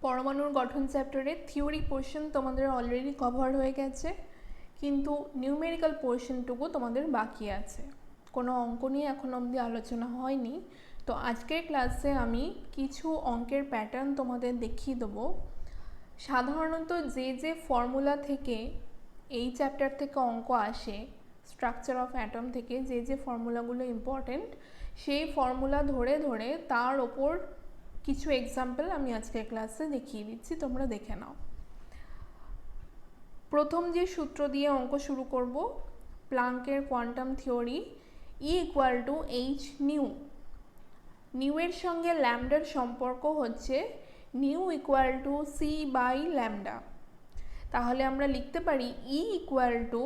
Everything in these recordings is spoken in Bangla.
পরমাণুর গঠন চ্যাপ্টারে থিওরি পোর্শন তোমাদের অলরেডি কভার হয়ে গেছে, কিন্তু নিউমেরিক্যাল পোর্শনটুকু তোমাদের বাকি আছে। কোনো অঙ্ক নিয়ে এখন অবধি আলোচনা হয়নি। তো আজকের ক্লাসে আমি কিছু অঙ্কের প্যাটার্ন তোমাদের দেখিয়ে দেবো। সাধারণত যে ফর্মুলা থেকে এই চ্যাপ্টার থেকে অঙ্ক আসে, স্ট্রাকচার অফ অ্যাটম থেকে যে ফর্মুলাগুলো ইম্পর্টেন্ট, সেই ফর্মুলা ধরে ধরে তার ওপর কিছু এক্সাম্পল আমি আজকের ক্লাসে দেখিয়ে দিচ্ছি, তোমরা দেখে নাও। প্রথম যে সূত্র দিয়ে অঙ্ক শুরু করব, প্লাঙ্কের quantum theory, E equal to H nu. নিউয়ের সঙ্গে ল্যামডার সম্পর্ক হচ্ছে nu equal to C by lambda. তাহলে আমরা লিখতে পারি E equal to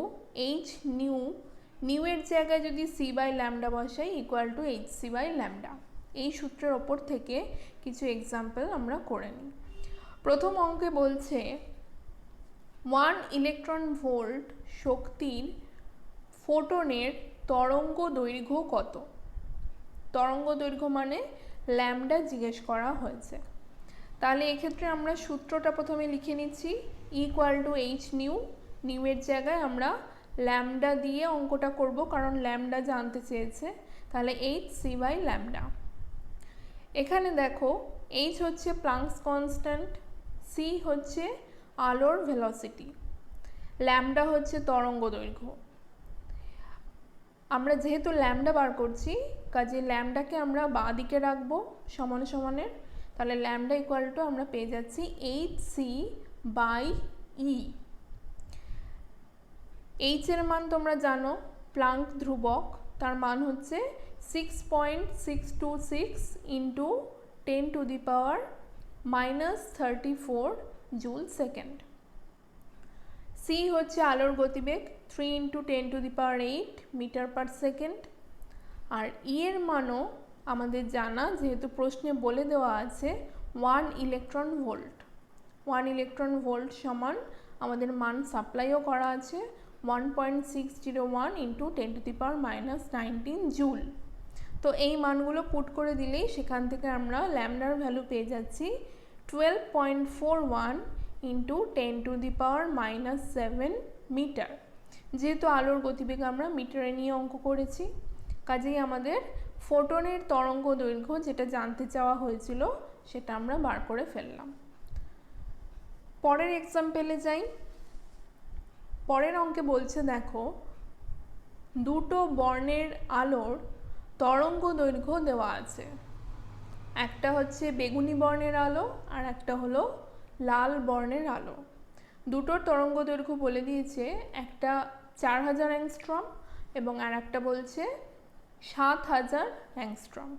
H nu, নিউয়ের জায়গায় যদি সি বাই ল্যামডা বসাই equal to H C by lambda. এই সূত্রের ওপর থেকে কিছু এক্সাম্পল আমরা করে নিই। প্রথম অঙ্কে বলছে 1 ইলেকট্রন ভোল্ট শক্তির ফোটনের তরঙ্গ দৈর্ঘ্য কত। তরঙ্গ দৈর্ঘ্য মানে ল্যামডা জিজ্ঞেস করা হয়েছে। তাহলে এক্ষেত্রে আমরা সূত্রটা প্রথমে লিখে নিচ্ছি, ইকুয়াল টু এইচ নিউ। নিউয়ের জায়গায় আমরা ল্যামডা দিয়ে অঙ্কটা করব, কারণ ল্যামডা জানতে চেয়েছে। তাহলে এইচ সি বাই ল্যামডা। এখানে দেখো এইচ হচ্ছে প্লাঙ্কস কনস্ট্যান্ট, সি হচ্ছে আলোর ভেলোসিটি, ল্যামডা হচ্ছে তরঙ্গ দৈর্ঘ্য। আমরা যেহেতু ল্যামডা বার করছি, কাজে ল্যামডাকে আমরা বাঁ দিকে রাখবো সমান সমানের। তাহলে ল্যামডা ইকুয়াল টু আমরা পেয়ে যাচ্ছি H C by E. H এর মান তোমরা জানো, প্লাঙ্ক ধ্রুবক, তার মান হচ্ছে 6.626 ইন্টু 10⁻⁻34 জুল সেকেন্ড। সি হচ্ছে আলোর গতিবেগ 3 ইন্টু 10⁸ মিটার পার সেকেন্ড। আর ই এর মানও আমাদের জানা, যেহেতু প্রশ্নে বলে দেওয়া আছে 1 ইলেকট্রন ভোল্ট। 1 ইলেকট্রন ভোল্ট সমান আমাদের মান সাপ্লাইও করা আছে 1.601 ইন্টু 10⁻⁻19 জুল। তো এই মানগুলো পুট করে দিলেই সেখান থেকে আমরা ল্যামডার ভ্যালু পেয়ে যাচ্ছি 12.41 ইন্টু 10⁻⁻7 মিটার। যেহেতু আলোর গতিবেগ আমরা মিটারে নিয়ে অঙ্ক করেছি, কাজেই আমাদের ফোটনের তরঙ্গ দৈর্ঘ্য যেটা জানতে চাওয়া হয়েছিল সেটা আমরা বার করে ফেললাম। পরের এক্সাম্পলে যাই। পরের অঙ্কে বলছে দেখো, দুটো বর্ণের আলোর তরঙ্গ দৈর্ঘ্য দেওয়া আছে। একটা হচ্ছে বেগুনি বর্ণের আলো আর একটা হলো লাল বর্ণের আলো। দুটোর তরঙ্গ দৈর্ঘ্য বলে দিয়েছে, একটা 4000 অ্যাংস্ট্রম এবং আর একটা বলছে 7000 অ্যাংস্ট্রম।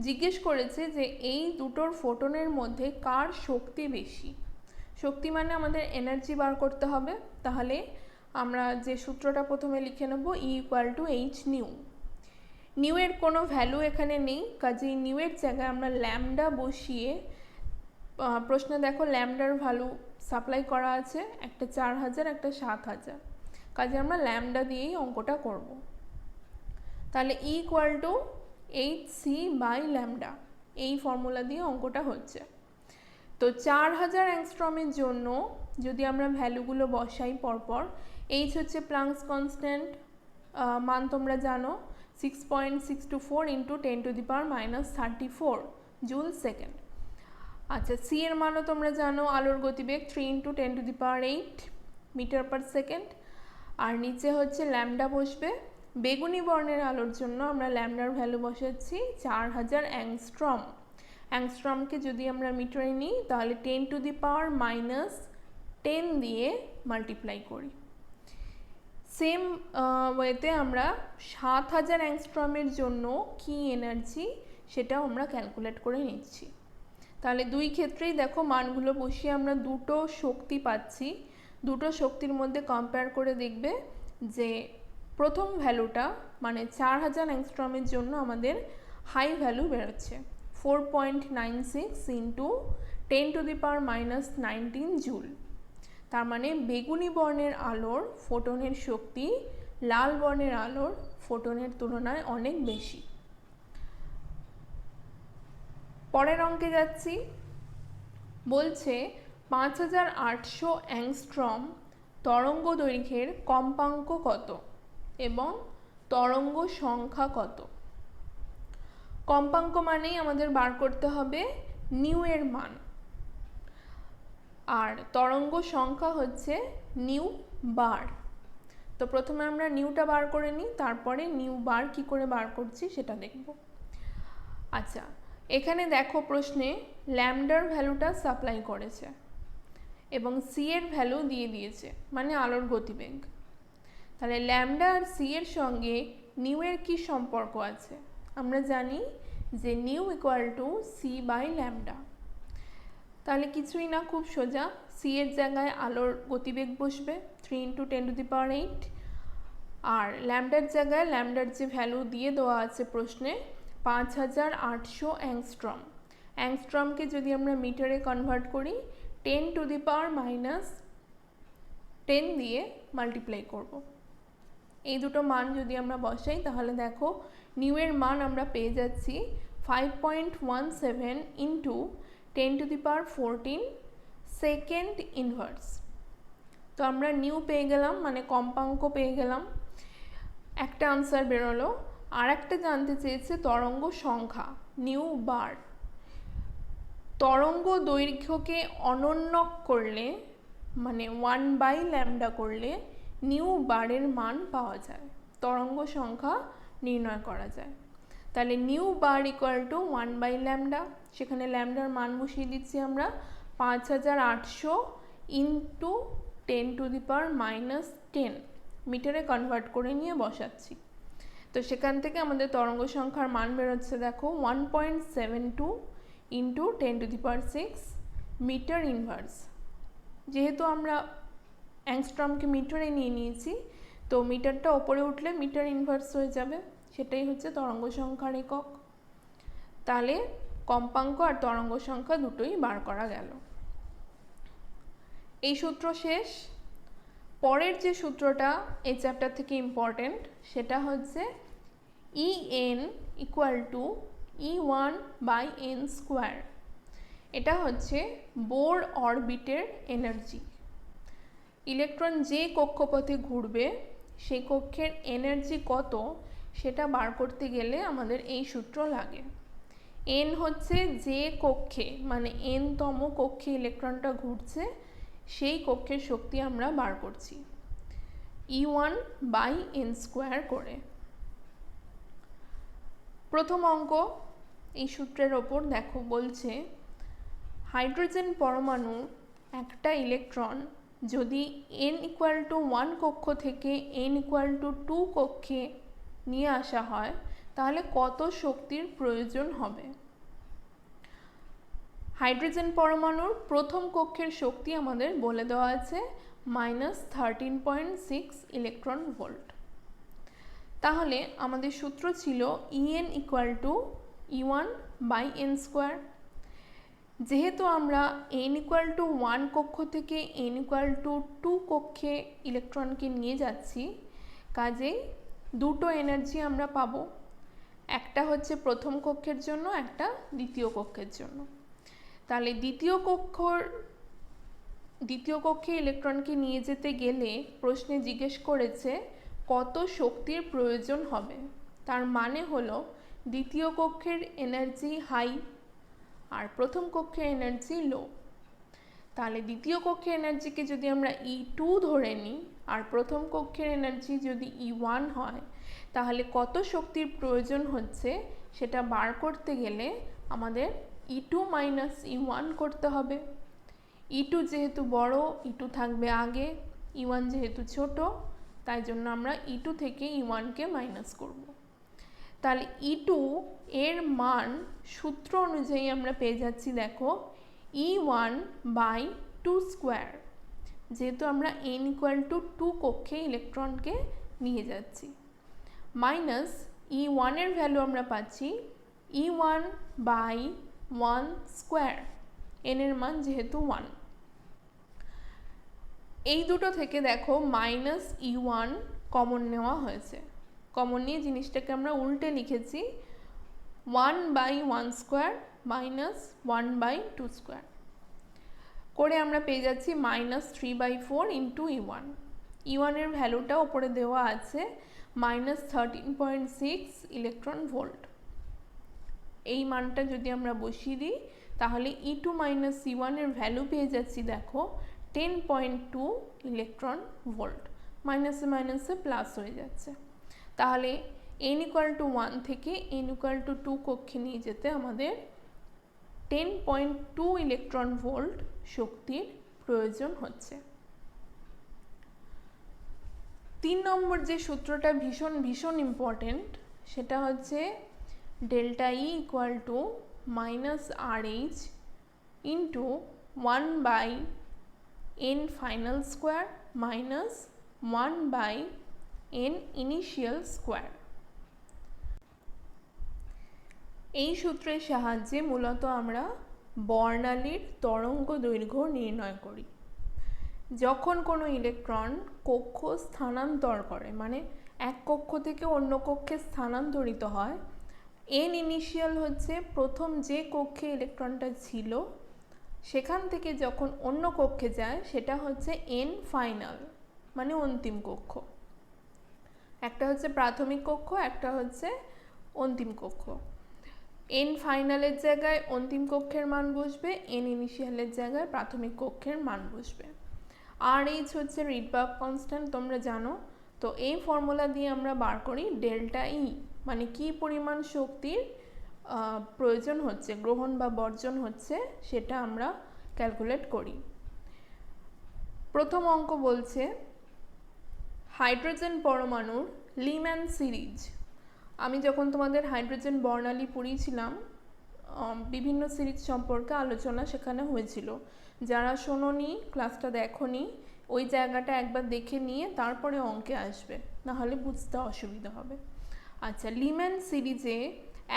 জিজ্ঞেস করেছে যে এই দুটোর ফোটনের মধ্যে কার শক্তি বেশি। শক্তি মানে আমাদের এনার্জি বার করতে হবে। তাহলে আমরা যে সূত্রটা প্রথমে লিখে নেব, E equal to H nu. নিউয়ের কোনো ভ্যালু এখানে নেই, কাজেই নিউয়ের জায়গায় আমরা ল্যামডা বসিয়ে, প্রশ্নে দেখো ল্যামডার ভ্যালু সাপ্লাই করা আছে, একটা 4000 একটা 7000, কাজে আমরা ল্যামডা দিয়েই অঙ্কটা করব। তাহলে E equal to H C by lambda, এই ফর্মুলা দিয়ে অঙ্কটা হচ্ছে। তো 4000 অ্যাংস্ট্রমের জন্য যদি আমরা ভ্যালুগুলো বসাই পরপর, এইচ হচ্ছে প্লাঙ্কস কনস্ট্যান্ট, মান তোমরা জানো 6.624 ইন্টু 10⁻⁻34 জুল সেকেন্ড। আচ্ছা, সি এর মানও তোমরা জানো, আলোর গতিবেগ 3 ইন্টু 10⁸ মিটার পার সেকেন্ড। আর নিচে হচ্ছে ল্যামডা বসবে। বেগুনি বর্ণের আলোর জন্য আমরা ল্যামডার ভ্যালু বসাচ্ছি 4000 অ্যাংস্ট্রম। অ্যাংস্ট্রমকে যদি আমরা মিটারে নিই তাহলে 10⁻⁻10 দিয়ে মাল্টিপ্লাই করি। সেম ওয়েতে আমরা 7000 অ্যাংস্ট্রমের জন্য কি এনার্জি সেটাও আমরা ক্যালকুলেট করে নিচ্ছি। তাহলে দুই ক্ষেত্রেই দেখো মানগুলো বসিয়ে আমরা দুটো শক্তি পাচ্ছি। দুটো শক্তির মধ্যে কম্পেয়ার করে দেখবে যে প্রথম ভ্যালুটা মানে 4000 অ্যাংস্ট্রমের জন্য আমাদের হাই ভ্যালু বেরোচ্ছে 4.96 ইন্টু 10⁻⁻19 জুল। তার মানে বেগুনি বর্ণের আলোর ফোটনের শক্তি লাল বর্ণের আলোর ফোটনের তুলনায় অনেক বেশি। পরের অঙ্কে যাচ্ছি। বলছে 5800 অ্যাংস্ট্রম তরঙ্গ দৈর্ঘ্যের কম্পাঙ্ক কত এবং তরঙ্গ সংখ্যা কত। কম্পাঙ্ক মানেই আমাদের বার করতে হবে নিউ এর মান, আর তরঙ্গ সংখ্যা হচ্ছে নিউ বার। তো প্রথমে আমরা নিউটা বার করে নিই, তারপরে নিউ বার কি করে বার করছি সেটা দেখব। আচ্ছা, এখানে দেখো প্রশ্নে ল্যামডার ভ্যালুটা সাপ্লাই করেছে এবং সি এর ভ্যালু দিয়ে দিয়েছে, মানে আলোর গতিবেগ। তাহলে ল্যামডা আর সি এর সঙ্গে নিউ এর কি সম্পর্ক আছে? আমরা জানি যে nu equal to C by lambda. তাহলে কিছুই না, খুব সোজা, সি এর জায়গায় আলোর গতিবেগ বসবে 3 × 10⁸, আর ল্যামডার জায়গায় ল্যামডার যে ভ্যালু দিয়ে দেওয়া আছে প্রশ্নে 5800 অ্যাংস্ট্রম। অ্যাংস্ট্রমকে যদি আমরা মিটারে কনভার্ট করি 10⁻10 দিয়ে মাল্টিপ্লাই করব। এই দুটো মান যদি আমরা বসাই তাহলে দেখো নিউ এর মান আমরা পেয়ে যাচ্ছি 5.17 ইন্টু 10⁻14 সেকেন্ড ইনভার্স। তো আমরা নিউ পেয়ে গেলাম, মানে কম্পাঙ্ক পেয়ে গেলাম, একটা আনসার বেরোলো। আর একটা জানতে চেয়েছে তরঙ্গ সংখ্যা, নিউ বার। তরঙ্গ দৈর্ঘ্যকে অনন্যক করলে, মানে 1/λ করলে নিউ বারের মান পাওয়া যায়, তরঙ্গ সংখ্যা নির্ণয় করা যায়। তাহলে নিউ বার ইকুয়াল টু 1/λ, সেখানে ল্যামডার মান বসিয়ে দিচ্ছি আমরা 5800 ইন্টু 10⁻⁻10 মিটারে কনভার্ট করে নিয়ে বসাচ্ছি। তো সেখান থেকে আমাদের তরঙ্গ সংখ্যার মান বেরোচ্ছে দেখো 1.72 ইন্টু 10⁶ মিটার ইনভার্স। যেহেতু আমরা অ্যাংস্ট্রমকে মিটারে নিয়ে নিয়েছি, তো মিটারটা ওপরে উঠলে মিটার ইনভার্স হয়ে যাবে, সেটাই হচ্ছে তরঙ্গ সংখ্যার একক। তাহলে কম্পাঙ্ক আর তরঙ্গ সংখ্যা দুটোই বার করা গেল। এই সূত্র শেষ। পরের যে সূত্রটা এই চ্যাপ্টার থেকে ইম্পর্টেন্ট, সেটা হচ্ছে En ইকুয়াল টু E1/n²। এটা হচ্ছে বোর অরবিটের এনার্জি। ইলেকট্রন যে কক্ষপথে ঘুরবে সেই কক্ষের এনার্জি কত সেটা বার করতে গেলে আমাদের এই সূত্র লাগে। এন হচ্ছে যে কক্ষে, মানে n-তম কক্ষে ইলেকট্রনটা ঘুরছে সেই কক্ষের শক্তি আমরা বার করছি E1/n² করে। প্রথম অঙ্ক এই সূত্রের ওপর দেখো, বলছে হাইড্রোজেন পরমাণুর একটা ইলেকট্রন যদি n=1 কক্ষ থেকে n=2 কক্ষে নিয়ে আসা হয় তাহলে কত শক্তির প্রয়োজন হবে। হাইড্রোজেন পরমাণুর প্রথম কক্ষের শক্তি আমাদের বলে দেওয়া আছে -13.6 ইলেকট্রন ভোল্ট। তাহলে আমাদের সূত্র ছিল En = E1/n²। যেহেতু আমরা n=1 কক্ষ থেকে n=2 কক্ষে ইলেকট্রনকে নিয়ে যাচ্ছি, কাজেই দুটো এনার্জি আমরা পাবো, একটা হচ্ছে প্রথম কক্ষের জন্য, একটা দ্বিতীয় কক্ষের জন্য। তাহলে দ্বিতীয় কক্ষে ইলেকট্রনকে নিয়ে যেতে গেলে প্রশ্নে জিজ্ঞেস করেছে কত শক্তির প্রয়োজন হবে। তার মানে হলো দ্বিতীয় কক্ষের এনার্জি হাই আর প্রথম কক্ষের এনার্জি লো। তাহলে দ্বিতীয় কক্ষের এনার্জিকে যদি আমরা E2 ধরে নিই আর প্রথম কক্ষের এনার্জি যদি E1 হয়, তাহলে কত শক্তির প্রয়োজন হচ্ছে সেটা বার করতে গেলে আমাদের E2 - E1 করতে হবে। E2 যেহেতু বড়, E2 থাকবে আগে, E1 যেহেতু ছোট, তাই জন্য আমরা E2 থেকে E1কে মাইনাস করব। তাহলে E2 এর মান সূত্র অনুযায়ী আমরা পেয়ে যাচ্ছি দেখো E1/2², যেহেতু আমরা n=2 কক্ষে ইলেকট্রনকে নিয়ে যাচ্ছি, মাইনাস E1 এর ভ্যালু আমরা পাচ্ছি E1/1², n এর মান যেহেতু 1। এই দুটো থেকে দেখো -E1 কমন নেওয়া হয়েছে। কমন নিয়ে জিনিসটাকে আমরা উল্টে লিখেছি 1/1² - 1/2²। করে আমরা পেয়ে যাচ্ছি -3/4 ইন্টু E1। E1 এর ভ্যালুটা ওপরে দেওয়া আছে -13.6 ইলেকট্রন ভোল্ট। এই মানটা যদি আমরা বসিয়ে দিই তাহলে E2 - E1 এর ভ্যালু পেয়ে যাচ্ছি দেখো 10.2 ইলেকট্রন ভোল্ট। মাইনাসে মাইনাসে প্লাস হয়ে যাচ্ছে। তাহলে n=1 থেকে n=2 কক্ষে নিয়ে যেতে আমাদের 10.2 ইলেকট্রন ভোল্ট শক্তির প্রয়োজন হচ্ছে। 3 নম্বর যে সূত্রটা ভীষণ ভীষণ ইম্পর্টেন্ট, সেটা হচ্ছে delta E = -RH into 1/n final square minus 1/n initial square. এই সূত্রের সাহায্যে মূলত আমরা বর্ণালীর তরঙ্গ দৈর্ঘ্য নির্ণয় করি। যখন কোনো ইলেকট্রন কক্ষ স্থানান্তর করে, মানে এক কক্ষ থেকে অন্য কক্ষে স্থানান্তরিত হয়, n ইনিশিয়াল হচ্ছে প্রথম যে কক্ষে ইলেকট্রনটা ছিল সেখান থেকে যখন অন্য কক্ষে যায় সেটা হচ্ছে n ফাইনাল, মানে অন্তিম কক্ষ। একটা হচ্ছে প্রাথমিক কক্ষ, একটা হচ্ছে অন্তিম কক্ষ। n ফাইনালের জায়গায় অন্তিম কক্ষের মান বসবে, n ইনিশিয়ালের জায়গায় প্রাথমিক কক্ষের মান বসবে। RH হচ্ছে রিডবার্গ কনস্ট্যান্ট, তোমরা জানো। তো এই ফর্মুলা দিয়ে আমরা বার করি ডেল্টা E, মানে কি পরিমাণ শক্তির প্রয়োজন হচ্ছে, গ্রহণ বা বর্জন হচ্ছে, সেটা আমরা ক্যালকুলেট করি। প্রথম অঙ্ক বলছে হাইড্রোজেন পরমাণুর লিম্যান সিরিজ। আমি যখন তোমাদের হাইড্রোজেন বর্ণালী পড়িয়েছিলাম, বিভিন্ন সিরিজ সম্পর্কে আলোচনা সেখানে হয়েছিল। যারা শোনোনি, ক্লাসটা দেখোনি, ওই জায়গাটা একবার দেখে নিয়ে তারপরে অঙ্কে আসবে, নাহলে বুঝতে অসুবিধা হবে। আচ্ছা, লিম্যান সিরিজে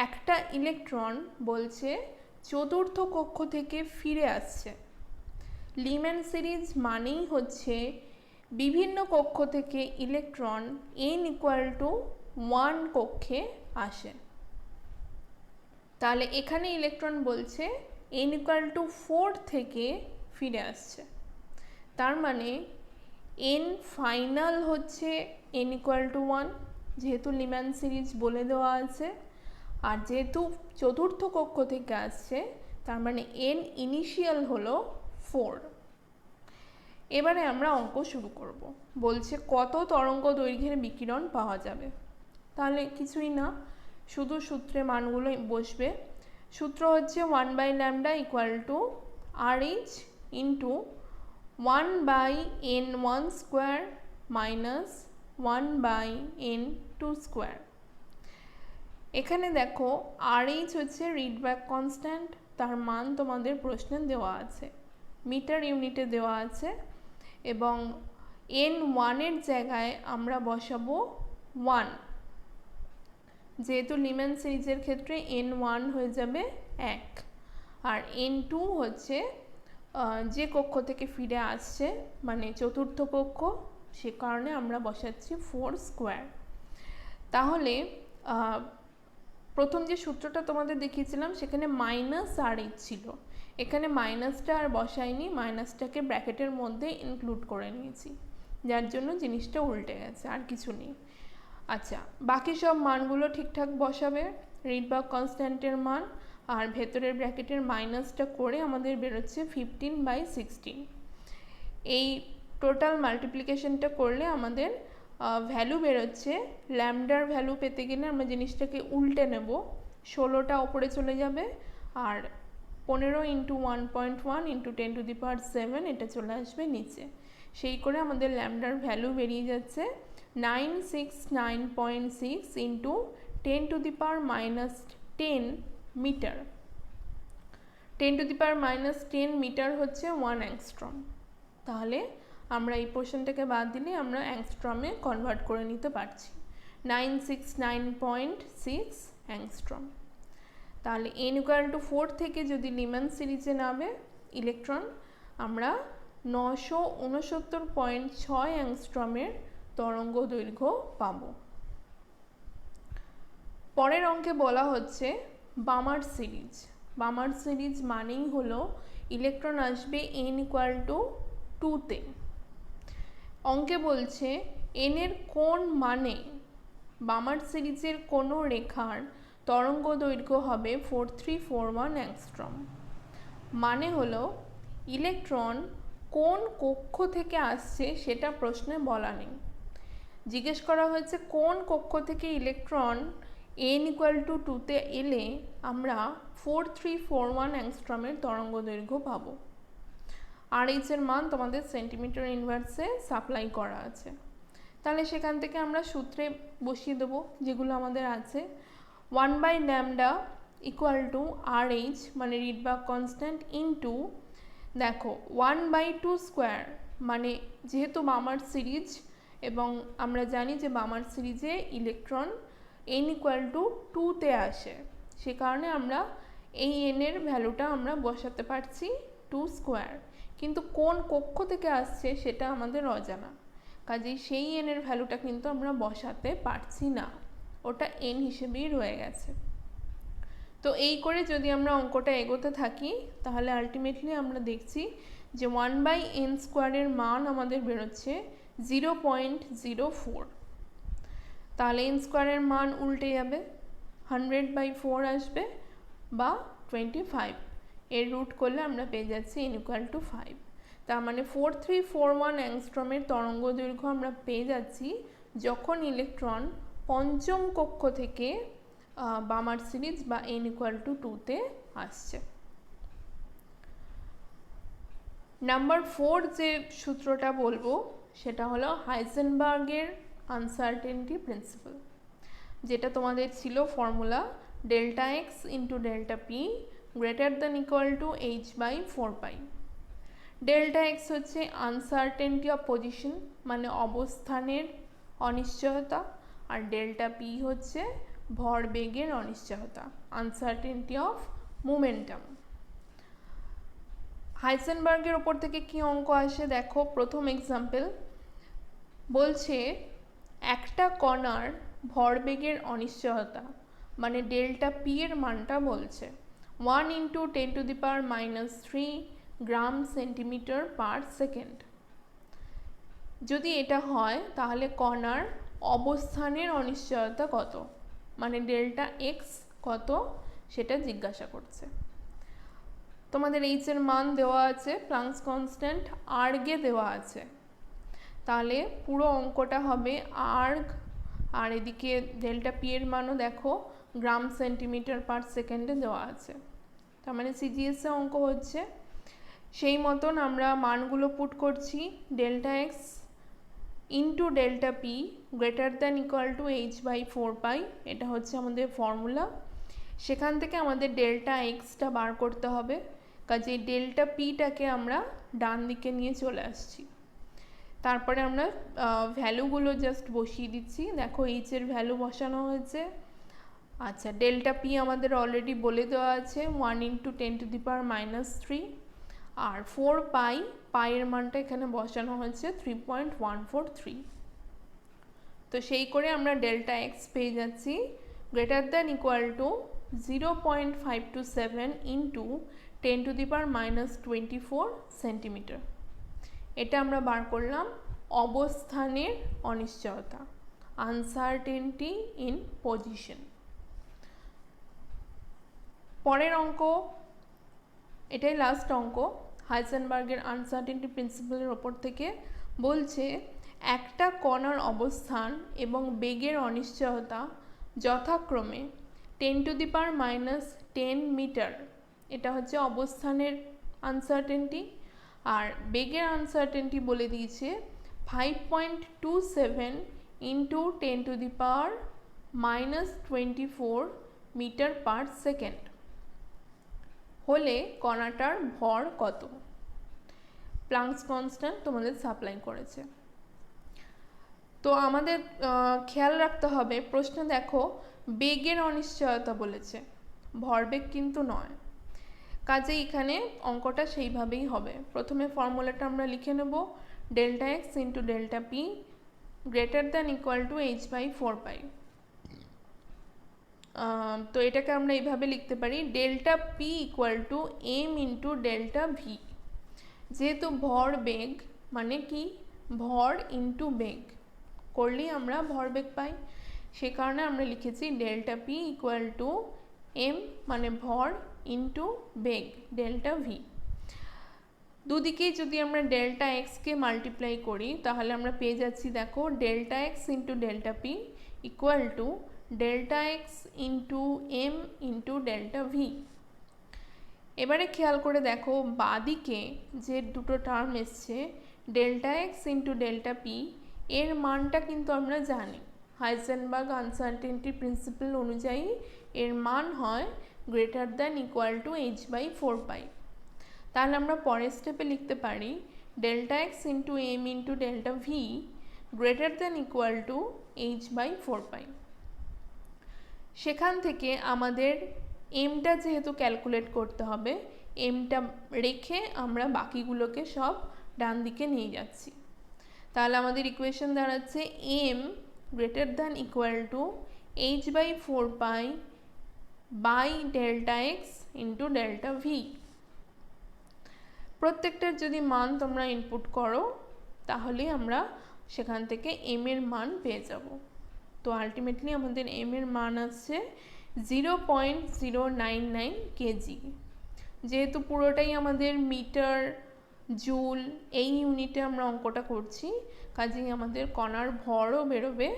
একটা ইলেকট্রন বলছে চতুর্থ কক্ষ থেকে ফিরে আসছে। লিম্যান সিরিজ মানেই হচ্ছে বিভিন্ন কক্ষ থেকে ইলেকট্রন n=1 কক্ষে আসে। তাহলে এখানে ইলেকট্রন বলছে n=4 থেকে ফিরে আসছে। তার মানে n ফাইনাল হচ্ছে n=1, যেহেতু লিম্যান সিরিজ বলে দেওয়া আছে, আর যেহেতু চতুর্থ কক্ষ থেকে আসছে তার মানে n ইনিশিয়াল হলো 4। এবারে আমরা অঙ্ক শুরু করব। বলছে কত তরঙ্গ দৈর্ঘ্যের বিকিরণ পাওয়া যাবে। তাহলে কিছুই না, শুধু সূত্রে মানগুলো বসবে। সূত্র হচ্ছে 1/λ = RH into 1/n1 square minus 1/n2 square. এখানে দেখো RH হচ্ছে রিডবার্গ কনস্ট্যান্ট, তার মান তোমাদের প্রশ্নে দেওয়া আছে, মিটার ইউনিটে দেওয়া আছে, এবং n1 এর জায়গায় আমরা বসাবো 1। যেহেতু লিম্যান সিরিজের ক্ষেত্রে n1 হয়ে যাবে 1, আর n2 হচ্ছে যে কক্ষ থেকে ফিরে আসছে, মানে চতুর্থ কক্ষ, সে কারণে আমরা বসাচ্ছি 4 স্কোয়ার। তাহলে প্রথম যে সূত্রটা তোমাদের দেখিয়েছিলাম সেখানে -RH ছিল, এখানে মাইনাসটা আর বসাইনি, মাইনাসটাকে ব্র্যাকেটের মধ্যে ইনক্লুড করে নিয়েছি, যার জন্য জিনিসটা উল্টে গেছে, আর কিছু নেই। আচ্ছা, বাকি সব মানগুলো ঠিকঠাক বসাবে, রিডবার্গ কনস্ট্যান্টের মান, আর ভেতরের ব্র্যাকেটের মাইনাসটা করে আমাদের বেরোচ্ছে 15/16। এই টোটাল মাল্টিপ্লিকেশনটা করলে আমাদের ভ্যালু বেরোচ্ছে। ল্যামডার ভ্যালু পেতে গেলে আমরা জিনিসটাকে উল্টে নেব, 16টা ওপরে চলে যাবে, আর 15 × 1.1 × 10⁻⁷ এটা চলে আসবে নিচে। সেই করে আমাদের ল্যামডার ভ্যালু বেরিয়ে যাচ্ছে 969.6 × 10⁻⁻10 মিটার। 10⁻⁻10 মিটার হচ্ছে 1 অ্যাংস্ট্রম। তাহলে আমরা এই পোর্শনটাকে বাদ দিলে আমরা অ্যাংস্ট্রমে কনভার্ট করে নিতে পারছি, 969.6 অ্যাংস্ট্রম। তাহলে n=4 থেকে যদি লিম্যান সিরিজে নামে ইলেকট্রন, আমরা 969.6 অ্যাংস্ট্রমের তরঙ্গ দৈর্ঘ্য পাব। পরের অঙ্কে বলা হচ্ছে বামার সিরিজ। বামার সিরিজ মানেই হলো ইলেকট্রন আসবে n ইকুয়াল টু 2-তে। অঙ্কে বলছে n এর কোন মানে বামার সিরিজের কোনো রেখার তরঙ্গ দৈর্ঘ্য হবে 4341 অ্যাংস্ট্রম। মানে হলো ইলেকট্রন কোন কক্ষ থেকে আসছে সেটা প্রশ্নে বলা নেই, জিজ্ঞেস করা হয়েছে কোন কক্ষ থেকে ইলেকট্রন n ইকুয়াল টু 2-তে এলে আমরা 4341 অ্যাংস্ট্রমের তরঙ্গ দৈর্ঘ্য পাবো। আর এইচ এর মান তোমাদের সেন্টিমিটার ইনভার্সে সাপ্লাই করা আছে। তাহলে সেখান থেকে আমরা সূত্রে বসিয়ে দেবো যেগুলো আমাদের আছে। 1/λ ইকুয়াল টু RH মানে রিডবার্গ কনস্ট্যান্ট ইনটু, দেখো 1/2 স্কোয়ার মানে যেহেতু বামার সিরিজ এবং আমরা জানি যে বামার সিরিজে ইলেকট্রন n ইকুয়াল টু 2-তে আসে, সে কারণে আমরা এই n এর ভ্যালুটা আমরা বসাতে পারছি 2 স্কোয়ার, কিন্তু কোন কক্ষ থেকে আসছে সেটা আমাদের অজানা, কাজেই সেই n এর ভ্যালুটা কিন্তু আমরা বসাতে পারছি না, ওটা n হিসেবেই রয়ে গেছে। তো এই করে যদি আমরা অঙ্কটা এগোতে থাকি তাহলে আলটিমেটলি আমরা দেখছি যে 1/n স্কোয়ারের মান আমাদের বেরোচ্ছে 0.04। তাহলে n স্কোয়ারের মান উল্টে যাবে, 100/4 আসবে বা 25, এর রুট করলে আমরা পেয়ে যাচ্ছি n ইকুয়াল টু 5। তার মানে 4341 অ্যাংস্ট্রমের তরঙ্গ দৈর্ঘ্য আমরা পেয়ে যাচ্ছি যখন ইলেকট্রন পঞ্চম কক্ষ থেকে বামার সিরিজ বা n ইকুয়াল টু 2-তে আসছে। নাম্বার 4 যে সূত্রটা বলবো সেটা হলো হাইজেনবার্গের আনসার্টেনটি প্রিন্সিপাল, যেটা তোমাদের ছিল formula delta x into delta p greater than equal to h/4π। Delta x হচ্ছে আনসার্টেনটি অফ পজিশন মানে অবস্থানের অনিশ্চয়তা, আর ডেল্টা পি হচ্ছে ভরবেগের অনিশ্চয়তা, আনসার্টেনটি অফ মোমেন্টাম। হাইজেনবার্গের ওপর থেকে কি অঙ্ক আসে দেখো। প্রথম এক্সাম্পল বলছে একটা কণার ভরবেগের অনিশ্চয়তা মানে ডেল্টা পি এর মানটা বলছে 1 × 10⁻³ গ্রাম সেন্টিমিটার পার সেকেন্ড। যদি এটা হয় তাহলে কণার অবস্থানের অনিশ্চয়তা কত মানে ডেল্টা এক্স কত সেটা জিজ্ঞাসা করছে। তোমাদের এইচ এর মান দেওয়া আছে, প্লাঙ্কস কনস্ট্যান্ট আর্গে দেওয়া আছে, তাহলে পুরো অঙ্কটা হবে আর্গ, আর এদিকে ডেল্টা পি এর মানও দেখো গ্রাম সেন্টিমিটার পার সেকেন্ডে দেওয়া আছে, তার মানে সিজিএসে অঙ্ক হচ্ছে। সেই মতন আমরা মানগুলো পুট করছি, delta x into delta p greater than equal to h/4π, এটা হচ্ছে আমাদের ফর্মুলা। সেখান থেকে আমাদের ডেল্টা এক্সটা বার করতে হবে, কাজে ডেল্টা পিটাকে আমরা ডান দিকে নিয়ে চলে আসছি। তারপরে আমরা ভ্যালুগুলো জাস্ট বসিয়ে দিচ্ছি, দেখো এইচ এর ভ্যালু বসানো হয়েছে। আচ্ছা, ডেল্টা পি আমাদের অলরেডি বলে দেওয়া আছে 1 × 10⁻³ আর 4π, পাইয়ের মানটা এখানে বসানো হয়েছে 3.143। তো সেই করে আমরা ডেল্টা এক্স পেয়ে যাচ্ছি greater than equal two 0.527 × 10⁻24 centimetre. এটা আমরা বার করলাম অবস্থানের অনিশ্চয়তা, আনসার্টেনটি ইন পজিশন। পরের অঙ্ক, এটাই লাস্ট অঙ্ক, হাইজেনবার্গের আনসার্টেনটি প্রিন্সিপালের ওপর থেকে বলছে একটা কণার অবস্থান এবং বেগের অনিশ্চয়তা যথাক্রমে 10⁻10 মিটার, এটা হচ্ছে অবস্থানের আনসার্টেনটি, আর বেগের আনসার্টেনটি বলে দিয়েছে 5.27 × 10⁻24 মিটার পার সেকেন্ড হলে কণাটার ভর কত। প্লাঙ্কস কনস্ট্যান্ট তোমাদের সাপ্লাই করেছে। তো আমাদের খেয়াল রাখতে হবে, প্রশ্নে দেখো বেগের অনিশ্চয়তা বলেছে, ভরবেগ কিন্তু নয়, কাজে এখানে অঙ্কটা সেইভাবেই হবে। প্রথমে ফর্মুলাটা আমরা লিখে নেব, delta x into delta p greater than equal to h/4π। তো এটাকে আমরা এইভাবে লিখতে পারি, delta p equal to m into delta v. যেহেতু ভর বেগ মানে কি, ভর ইন্টু বেগ করলেই আমরা ভরবেগ পাই, সে কারণে আমরা লিখেছি delta p equal to m মানে ভর ইন্টু বেগ ডেল্টা ভি। দুদিকেই যদি আমরা ডেল্টা এক্সকে মাল্টিপ্লাই করি তাহলে আমরা পেয়ে যাচ্ছি, দেখো, delta x into delta p equal to delta x into m into delta v. এবারে খেয়াল করে দেখো বাদিকে যে দুটো টার্ম এসছে delta x into delta p, এর মানটা কিন্তু আমরা জানি, হাইজেনবার্গ আনসার্টেনটি প্রিন্সিপাল অনুযায়ী এর মান হয় greater than equal to h/4π। তাহলে আমরা পরের স্টেপে লিখতে পারি delta x into m into delta v greater than equal to h/4π। সেখান থেকে আমাদের এমটা যেহেতু ক্যালকুলেট করতে হবে, এমটা রেখে আমরা বাকিগুলোকে সব ডান দিকে নিয়ে যাচ্ছি। তাহলে আমাদের ইকুয়েশন দাঁড়াচ্ছে m greater than equal to h/4π by delta x into delta v. প্রত্যেকটার যদি মান তোমরা ইনপুট করো তাহলে আমরা সেখান থেকে এম এর মান পেয়ে যাব। তো আলটিমেটলি আমাদের এম এর মান আসছে 0.099 কেজি। যেহেতু পুরোটাই আমাদের মিটার জুল এই ইউনিটে আমরা অঙ্কটা করছি, কাজেই আমাদের কণার ভরও বেরোবে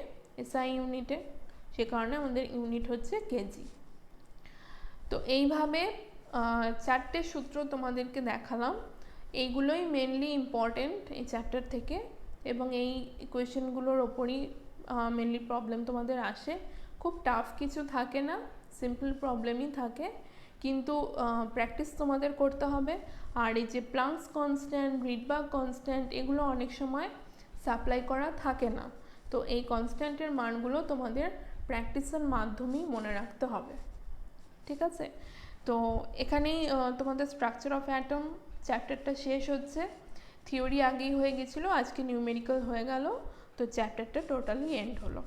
এসআই ইউনিটে, সে কারণে আমাদের ইউনিট হচ্ছে কেজি। তো এইভাবে চারটে সূত্র তোমাদেরকে দেখালাম, এইগুলোই মেনলি ইম্পর্টেন্ট এই চ্যাপ্টার থেকে, এবং এই ইকুয়েশনগুলোর ওপরই মেনলি প্রবলেম তোমাদের আসে। খুব টাফ কিছু থাকে না, সিম্পল প্রবলেমই থাকে, কিন্তু প্র্যাকটিস তোমাদের করতে হবে। আর এই যে প্লাঙ্কস কনস্ট্যান্ট, রিডবার্গ কনস্ট্যান্ট, এগুলো অনেক সময় সাপ্লাই করা থাকে না, তো এই কনস্ট্যান্টের মানগুলো তোমাদের প্র্যাকটিসের মাধ্যমেই মনে রাখতে হবে, ঠিক আছে? তো এখানেই তোমাদের স্ট্রাকচার অফ অ্যাটম চ্যাপ্টারটা শেষ হচ্ছে। থিওরি আগেই হয়ে গেছিলো, আজকে নিউমেরিক্যাল হয়ে গেল, তো চ্যাপ্টারটা টোটালি এন্ড হলো।